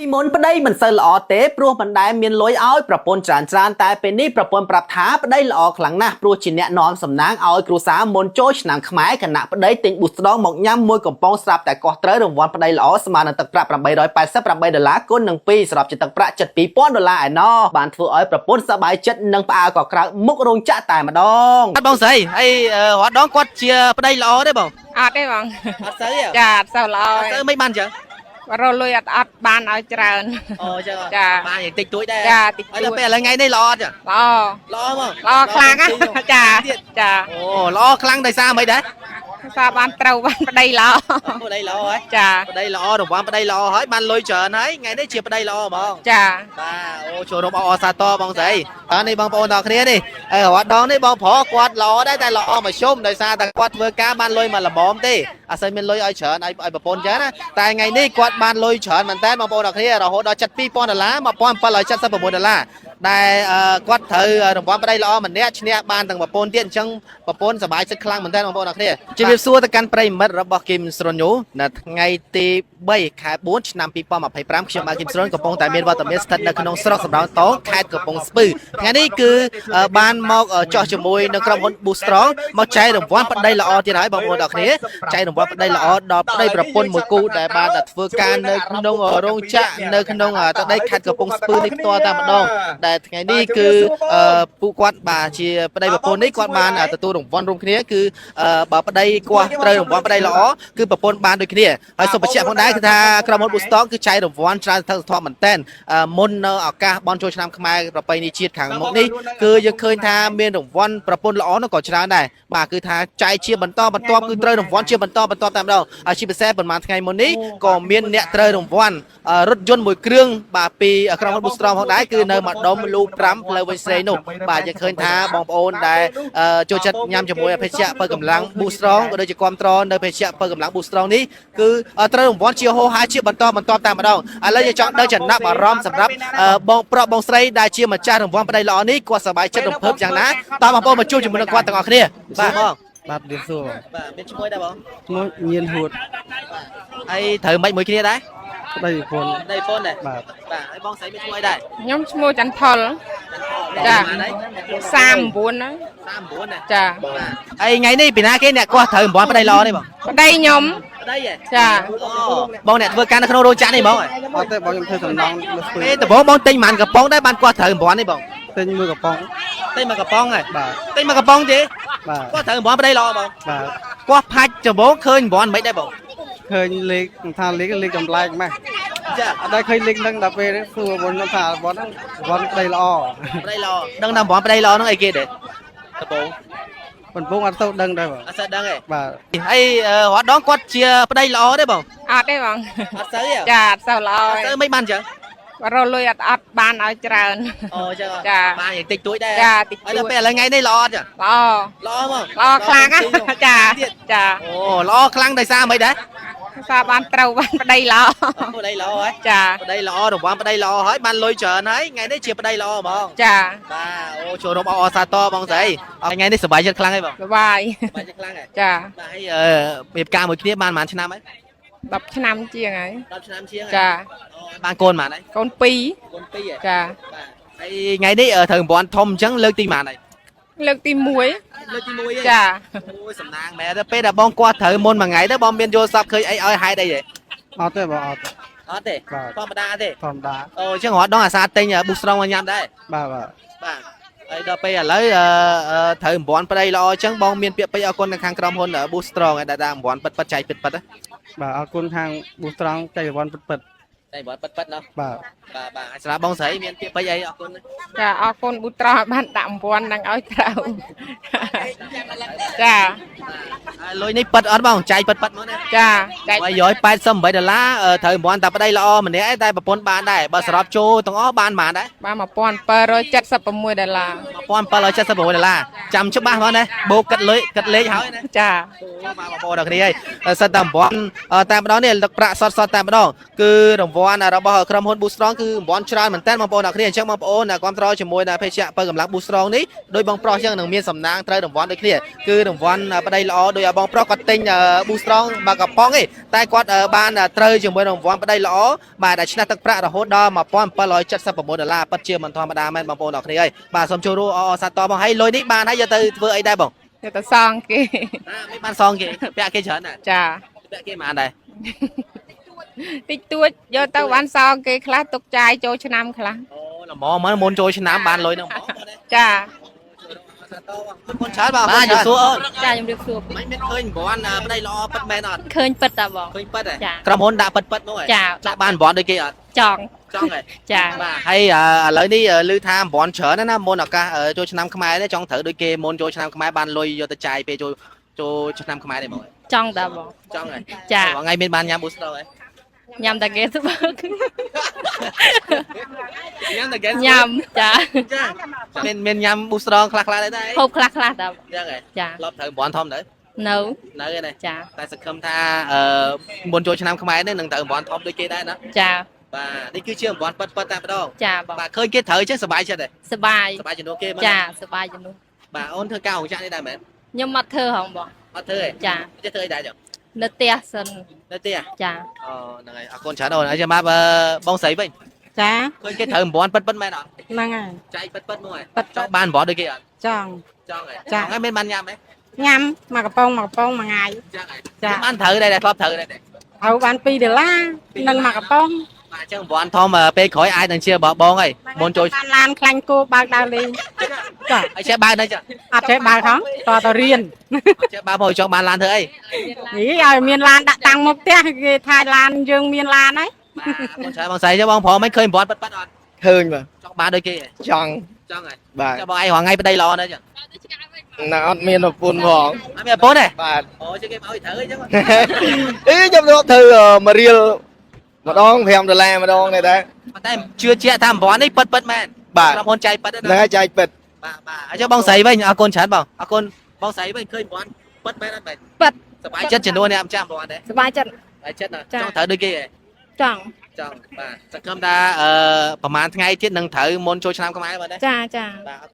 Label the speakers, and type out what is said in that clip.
Speaker 1: ពីមុនប្តីមិនសូវល្អទេព្រោះមិនដែលមានលុយឲ្យប្រពន្ធច្រើនតែពេលនេះប្រពន្ធប្រាប់ថាប្តីល្អខ្លាំងណាស់ព្រោះជាអ្នកនាំសំណាងឲ្យគ្រួសារមុនចូលឆ្នាំខ្មែរគណៈប្តីទិញប៊ូស្តងមកញ៉ាំមួយកំប៉ុងស្រាប់តែកោះត្រូវរង្វាន់ប្តីល្អស្មើនឹងទឹកប្រាក់$888គុណនឹង2សរុបជាទឹកប្រាក់$72,000ឯណោះបានធ្វើឲ្យប្រពន្ធសប្បាយចិត្តនិងផ្អើលក៏ក្រៅមុខរោងចក្រតែម្ដងអត់បងស្រីហើយរត់ដងគាត់ជាប្តីល្អទេបង
Speaker 2: អត់ទេបង
Speaker 1: អត់ស្អី
Speaker 2: ចាអត់សូវល្អ
Speaker 1: អត់ស្អីមិនបានចឹង
Speaker 2: រលុយអត់បានឲ្យច្រើន
Speaker 1: អូចឹងចាបានតិចតួចដែរ
Speaker 2: ចាតិចតួច
Speaker 1: ដល់ពេលឥឡូវថ្ងៃនេះល្អអត់ចឹងល្អមក
Speaker 2: ល្អខ្លាំងចាចា
Speaker 1: អូល្អខ្លាំងដោយសារមិនដែរ
Speaker 2: សារបានត្រូវបានប្តីល្អ
Speaker 1: ប្តីល្អហើយ
Speaker 2: ចា
Speaker 1: ប្តីល្អរង្វាន់ប្តីល្អហើយបានលុយច្រើនហើយថ្ងៃនេះជាប្តីល្អហ្មង
Speaker 2: ចា
Speaker 1: បាទអូចូលរួមអបអរសាទរបងស្រីនេះបងប្អូនទាំងគ្នានេះរត់ដងនេះបងប្រុសគាត់ល្អដែរតែល្អមកជុំដោយសារតែគាត់ធ្វើការបានលុយមកល្មមទេអត់សូវមានលុយឲ្យច្រើនឲ្យប្រពន្ធចឹងណាតែថ្ងៃនេះគាត់បានលុយច្រើនមែនតើបងប្អូនទាំងគ្នារហូតដល់$72,000 $1,770ដែលគាត់ត្រូវរង្វាន់ប្តីល្អម្នាក់ឈ្នះបានទាំងប្រពន្ធទៀតអញ្ចឹងប្រពន្ធសប្បាយចិត្តខ្លាំងមែនតើបងប្អូនទាំងគ្នាជម្រាបសួរទៅកាន់ប្រិយមិត្តរបស់គឹមស្រុនញូនៅថ្ងៃទី3ខែ4ឆ្នាំ2025ខ្ញុំបាទគឹមស្រុនកំពុងតែមានវត្តមានស្ថិតនៅក្នុងស្រុកសំរោងតោខេត្តកំពង់ស្ពឺថ្ងៃនេះគឺបានមកចោះជាមួយនឹងក្រុមហ៊ុន Boostrong មកចែករង្វាន់ប្តីល្អទៀតហើយបងប្អូនទាំងគ្នាចែករង្វាន់ប្តីល្អដល់ប្តីប្រពន្ធមួយគូដែលបានធ្វើការនៅក្នុងរោងចក្រនៅក្នុងទឹកដីខេត្តកំពង់ស្ពឺនេះផ្ទាល់តែម្ដងដែលថ្ងៃនេះគឺពួកគាត់បាទជាប្តីប្រពន្ធនេះគាត់បានទទួលរង្វាន់រួមគ្នាគឺបើប្តីគាត់ត្រូវរង្វាន់ប្តីល្អគឺប្រពន្ធបានដូចគ្នាហើយសូមបញ្ជាក់ផងដែរគឺថាក្រុមហ៊ុន Boostrong គឺចែករង្វាន់ច្រើនថឹងថមែនតែនមុននៅឱកាសបន់ចូលឆ្នាំខ្មែរប្រពៃណីជាតិខាងមុខនេះគឺយើងឃើញថាមានរង្វាន់ប្រពន្ធល្អនោះក៏ច្រើនដែរបាទគឺថាចែកជាបន្តបន្ទាប់គឺត្រូវរង្វាន់ជាបន្តតែម្ដងហើយជាពិសេសប្រហែលថ្ងៃមុននេះក៏មានអ្នកត្រូវរង្វាន់រថយន្តមួយគ្រឿងបាទពីក្រុមហ៊ុន Boostrong ផងដែរគឺនៅម្ដុំលូ5ផ្លូវវិញស្រីនោះបាទយើងឃើញថាបងប្អូនដែលចូលចិត្តញ៉ាំជាមួយភេសជ្ជៈបើកម្លាំង Boostrong ក៏ដូចជាគ្រប់ត្រនៅភេសជ្ជៈបើកម្លាំង Boostrong នេះគឺត្រូវរង្វាន់ជាហោហាជាបន្តតែម្ដងឥឡូវយើងចង់ដឹងចំណាប់អារម្មណ៍សម្រាប់បងប្រុសបងស្រីដែលជាម្ចាស់រង្វាន់ប្តីល្អនេះគាត់សប្បាយចិត្តរំភើបយ៉ាងណាតើបងប្អូនមកជួបជាមួយនឹងគាត់ទាំងអស់គ្នាបាទបង
Speaker 3: បាទរៀបសួរ
Speaker 1: បាទមានឈ្មោះដែរបង
Speaker 3: ឈ្មោះញៀនហួត
Speaker 1: ហើយត្រូវមិនមួយគ្នាដែរ
Speaker 3: ប្តីប្រពន្ធ
Speaker 1: ដែរបាទហើយបងស្រីមានឈ្មោះអីដែរ
Speaker 2: ខ្ញុំឈ្មោះចន្ទផលចា39ហ្នឹង
Speaker 1: 39ណា
Speaker 2: ចា
Speaker 1: ហើយថ្ងៃនេះពីណាគេអ្នកគាត់ត្រូវរង្វាន់ប្តីល្អនេះបង
Speaker 2: ប្តីខ្ញុំ
Speaker 1: ប្តី
Speaker 2: ចា
Speaker 1: បងអ្នកធ្វើការនៅក្នុងរោងចក្រនេះហ្មង
Speaker 3: អត់ទេបងខ្ញុំធ្វើសំណងលើស្ពឺ
Speaker 1: ដំបូងបងទិញប៉ុន្មានកំប៉ុងដែរបានគាត់ត្រូវរង្វាន់នេះបង
Speaker 3: ទិញមួយកំប៉ុង
Speaker 1: ទិញមួយកំប៉ុងហ៎
Speaker 3: បាទ
Speaker 1: ទិញមួយកំប៉ុងទេ
Speaker 3: បាទ
Speaker 1: គាត់ត្រូវរង្វាន់ប្តីល្អបង
Speaker 3: បាទ
Speaker 1: គាត់ផាច់ដំបូងឃើញរង្វាន់មិនដែរបង
Speaker 3: ឃើញលេខថាលេខចម្លែកម៉េះ
Speaker 1: ចា
Speaker 3: អត់ដែរឃើញលេខហ្នឹងដល់ពេលសួរបងខ្ញុំថាបងហ្នឹងរង្វាន់ប្តីល្អ
Speaker 1: ប្តីល្អដឹងថារង្វាន់ប្តីល្អហ្នឹងអីគេដែរដំបូង
Speaker 3: បំពងអត់ទៅដឹងដែរបង
Speaker 1: អត់សូវដឹងទេ
Speaker 3: បាទ
Speaker 1: ហើយរត់ដងគាត់ជាប្តីល្អទេបង
Speaker 2: អត់ទេបង
Speaker 1: អត់សូវ
Speaker 2: ចាអត់សូវល្អ
Speaker 1: អត់សូវមិនបានចឹង
Speaker 2: រលុយអត់បានឲ្យច្រើន
Speaker 1: អូចឹង
Speaker 2: ចា
Speaker 1: បានតិចតួចដែរ
Speaker 2: ចាតិចតួច
Speaker 1: ហើយដល់ពេលឥឡូវថ្ងៃនេះល្អអត់ចឹង
Speaker 2: ល្អ
Speaker 1: មក
Speaker 2: ល្អខ្លាំងចាចា
Speaker 1: អូល្អខ្លាំងដោយសារមិនដែរ
Speaker 2: សារបានត្រូវបានប្តីល្អ
Speaker 1: ប្តីល្អហើយ
Speaker 2: ចា
Speaker 1: ប្តីល្អរង្វាន់ប្តីល្អហើយបានលុយច្រើនហើយថ្ងៃនេះជាប្តីល្អហ្មង
Speaker 2: ចា
Speaker 1: បាទអូចូលរួមអបអរសាទរបងស្រីថ្ងៃនេះសប្បាយចិត្តខ្លាំងហើយបង
Speaker 2: សប្បាយ
Speaker 1: ចិត្តខ្លាំងហើយ
Speaker 2: ចា
Speaker 1: បាទហើយរៀបការមួយគ្នាបានប៉ុន្មានឆ្នាំហើយ
Speaker 2: 10ឆ្នាំជាងហើយ
Speaker 1: 10ឆ្នាំជាង
Speaker 2: ចា
Speaker 1: បានកូនប៉ុន្មានហើយក
Speaker 2: ូន2ចា
Speaker 1: បាទហើយថ្ងៃនេះត្រូវរង្វាន់ធំអញ្ចឹងលើកទីប៉ុន្មានហើយ
Speaker 2: លើកទី1
Speaker 1: លើកទី1
Speaker 2: ចា
Speaker 1: អូយសំណាងមែនទៅពេលដែលបងគាត់ត្រូវមុនមួយថ្ងៃទៅបងមានយល់សប្តិឃើញអីឲ្យហេតុអីទេ
Speaker 3: អត់ទេបង
Speaker 1: អត់ទេធម្មតាទេ
Speaker 3: ធម្មតា
Speaker 1: អូអញ្ចឹងរត់ដងអាសាទិញ Boostrong មកញ៉ាំដែរ
Speaker 3: បាទ
Speaker 1: ហើយដល់ពេលឥឡូវត្រូវរង្វាន់ប្តីល្អអញ្ចឹងបងមានពាក្យពេចន៍អរគុណនៅខាងក្រុមហ៊ុន Boostrong ដែលរង្វាន់ពិតចែកពិត
Speaker 3: បាទអរគុណខាង Boostrong ចែករង្វាន់ពិត
Speaker 1: តែរង្វាន់ពិតណោះ
Speaker 3: បាទ
Speaker 1: ហើយស្រាប់បងស្រីមានពាក្យពេចន៍អីអរគុណ
Speaker 2: ចាអរគុណ Boostrong បានដាក់រង្វាន់នឹងឲ្យត្រូវចា
Speaker 1: ហើយលុយនេះពិតអត់បងចែកពិតមកណា
Speaker 2: ចាចែក
Speaker 1: $188ត្រូវរង្វាន់តែប្តីល្អម្នាក់ឯងតែប្រពន្ធបានដែរបើសរុបចូលទាំងអស់បានដែរ
Speaker 2: បាន$1,776
Speaker 1: ចាំច្បាស់មកណាបូកគិតលេខហើយណា
Speaker 2: ចា
Speaker 1: អូមកបងប្អូនដល់គ្នាហើយសិតតែរង្វាន់តែម្ដងនេះទឹកប្រាក់សតតែម្ដងគឺរង្ វ័នរបស់ក្រុមហ៊ុន Boostrong គឺរង្វាន់ច្រើនមែនតើបងប្អូនអ្នកគ្នាអញ្ចឹងបងប្អូនគ្រប់គ្រងជាមួយភេសជ្ជៈបើកម្លាំង Boostrong នេះដោយបងប្រុសអញ្ចឹងនឹងមានសំណាងត្រូវរង្វាន់ដូចគ្នាគឺរង្វាន់ប្តីល្អដោយឲ្យបងប្រុសគាត់ទិញ Boostrong មកកំប៉ុងទេតែគាត់បានត្រូវជាមួយរង្វាន់ប្តីល្អបាទដែលឆ្នះទឹកប្រាក់រហូតដល់$1779ពិតជាមិនធម្មតាមែនបងប្អូនអ្នកគ្នាហើយបាទសូមចូលរួមអរសាទរបងហើយលុយនេះបានហើយយកទៅធ្វើអីដែរបង
Speaker 2: ទៅតសងគេ
Speaker 1: មិនបានសងគេពាក់គេច្រើនណាស់
Speaker 2: ចា
Speaker 1: ពាក់គេមិនដែរ
Speaker 2: តិចតួចយកទៅបានសងគេខ្លះទុកចាយចូលឆ្នាំខ្លះ
Speaker 1: អូល្មមមុនចូលឆ្នាំបានលុយហ្នឹងហ្មង
Speaker 2: ចា
Speaker 1: คนច្រើនបាទបាទជំសួរអូន
Speaker 2: ចាជំរាបសួរ
Speaker 1: មិនមានឃើញប្រព័ន្ធប្តីល្អប៉ិតមែនអត់
Speaker 2: ឃើញពិតតាបង
Speaker 1: ឃើញប៉ិតហ៎
Speaker 2: ចា
Speaker 1: ក្រុមហ៊ុនដាក់ប៉ិតនោះហ៎
Speaker 2: ចា
Speaker 1: ដាក់បានប្រព័ន្ធដូចគេអត់
Speaker 2: ចង់
Speaker 1: ចង់ហ៎
Speaker 2: ចា
Speaker 1: បាទហើយឥឡូវនេះឮថាប្រព័ន្ធច្រើនណាស់ណាមុនឱកាសចូលឆ្នាំខ្មែរនេះចង់ត្រូវដូចគេមុនចូលឆ្នាំខ្មែរបានលុយយកទៅចាយពេលចូលឆ្នាំខ្មែរនេះហ្មង
Speaker 2: ចង់តាបង
Speaker 1: ចង់ហ៎
Speaker 2: ចា
Speaker 1: ថ្ងៃមានបានញ៉ាំ booster ហ៎
Speaker 2: ញ៉ាំតែគេស្បើក
Speaker 1: ញ៉ាំតែគេ
Speaker 2: ញ៉ាំចា
Speaker 1: ចាមានញ៉ាំ booster ខ្លះៗដែរ
Speaker 2: ហូបខ្លះតាបង
Speaker 1: ចឹងហ៎
Speaker 2: ចា
Speaker 1: ឡប់ត្រូវប្រព័ន្ធធំទៅ
Speaker 2: នៅ
Speaker 1: នៅឯនេះ
Speaker 2: ចា
Speaker 1: តែសង្ឃឹមថាមុនចូលឆ្នាំខ្មែរនេះនឹងត្រូវប្រព័ន្ធធំដូចគេដែរណា
Speaker 2: ចា
Speaker 1: បាទនេះគឺជាប្រព័ន្ធប៉ិតតែម្ដង
Speaker 2: ចាបង
Speaker 1: បាទឃើញគេត្រូវចឹងសប្បាយចិត្តទេ
Speaker 2: សបាយ
Speaker 1: សប្បាយជំនួសគេមក
Speaker 2: ចាសបាយជំនួស
Speaker 1: បាទអូនធ្វើការអង្គចាក់នេះដែរមែន
Speaker 2: ខ្ញុំអត់ធ្វើហងបង
Speaker 1: អត់ធ្វើទេ
Speaker 2: ចា
Speaker 1: ចេះធ្វើអីដែរចឹង
Speaker 2: នៅផ្ទះសិន
Speaker 1: នៅទេ
Speaker 2: ចា
Speaker 1: អូហ្នឹងហើយអរគុណច្រើនអូនហើយចាំមកបងស្រីវិញ
Speaker 4: ចា
Speaker 1: ឃើញគេត្រូវប្រព័ន្ធប៉ិតមែនអត់
Speaker 4: ហ្នឹងហើយ
Speaker 1: ចែកប៉ិតមកហ៎ចង់បានប្រព័ន្ធដូចគេអត់
Speaker 4: ចង់
Speaker 1: ចង់ហ៎
Speaker 4: ចា
Speaker 1: ហើយមានបានញ៉ាំហ៎
Speaker 4: ញ៉ាំមកកំប៉ុងមួយថ្ងៃ
Speaker 1: ចឹងហ៎
Speaker 4: ចា
Speaker 1: បានត្រូវដែរធ្លាប់ត្រូវដែរ
Speaker 4: ហើយបាន$2និងមកកំប៉ុង
Speaker 1: បាទចឹងប្រព័ន្ធធំពេលក្រោយអាចនឹងជារបស់បងហើយមុនចូល
Speaker 4: បានឡានខ្លាញ់គោបើកដើរលេងចា
Speaker 1: ហើយចេះបើកដែរចឹង
Speaker 4: អត់ចេះបើកហងតទៅរៀន
Speaker 1: ចេះបើកមកចង់បានឡានធ្វើអី
Speaker 4: នេះឲ្យមានឡានដាក់តាំងមកផ្ទះគេថាឡានយើងមានឡានហើយ
Speaker 1: បាទអរគុណច្រើនបងស្រីចឹងបងប្រុសមិនឃើញប្រព័ន្ធប៉ិតអត់
Speaker 3: ឃើញបាទ
Speaker 1: ចង់បានដូចគេហ៎
Speaker 3: ចង់
Speaker 1: ចង់ហ៎
Speaker 3: បាទ
Speaker 1: ចាំបងឯងរងថ្ងៃប្តីល្អណាស់ចឹង
Speaker 3: ណាអត់មានប្រពន្ធផង
Speaker 1: អត់មានប្រពន្ធទេ
Speaker 3: បាទ
Speaker 1: អូចឹងគេមកឲ្យត្រូវអីចឹង
Speaker 3: អីខ្ញុំយកធ្វើមួយរៀលម្ដង$5ម្ដងនេះដែរ
Speaker 1: ប៉ុន្តែជឿជាក់ថាប្រព័ន្ធនេះប៉ិតមែន
Speaker 3: បាទ
Speaker 1: ក្រុមហ៊ុនចែកប៉ិត
Speaker 3: ហ្នឹងហើយចែកពិត
Speaker 1: បាទអញ្ចឹងបងស្រីវិញអរគុណច្រើនបងអរគុណបងស្រីវិញឃើញប្រព័ន្ធប៉ិតមែនអត់មែន
Speaker 2: ប៉ិត
Speaker 1: សប្បាយចិត្តជំនួសអ្នកម្ចាស់ប្រព័ន្ធដែរ
Speaker 2: សបាយចិត្ត
Speaker 1: សប្បាយចិត្តណា
Speaker 2: ចា
Speaker 1: ចង់ត្រូវដូចគេហ៎
Speaker 2: ចង់
Speaker 1: ចង់បាទសង្ឃឹមថាប្រហែលថ្ងៃទៀតនឹងត្រូវមុនចូលឆ្នាំខ្មែរបាទ
Speaker 2: ចាចា
Speaker 1: បាទ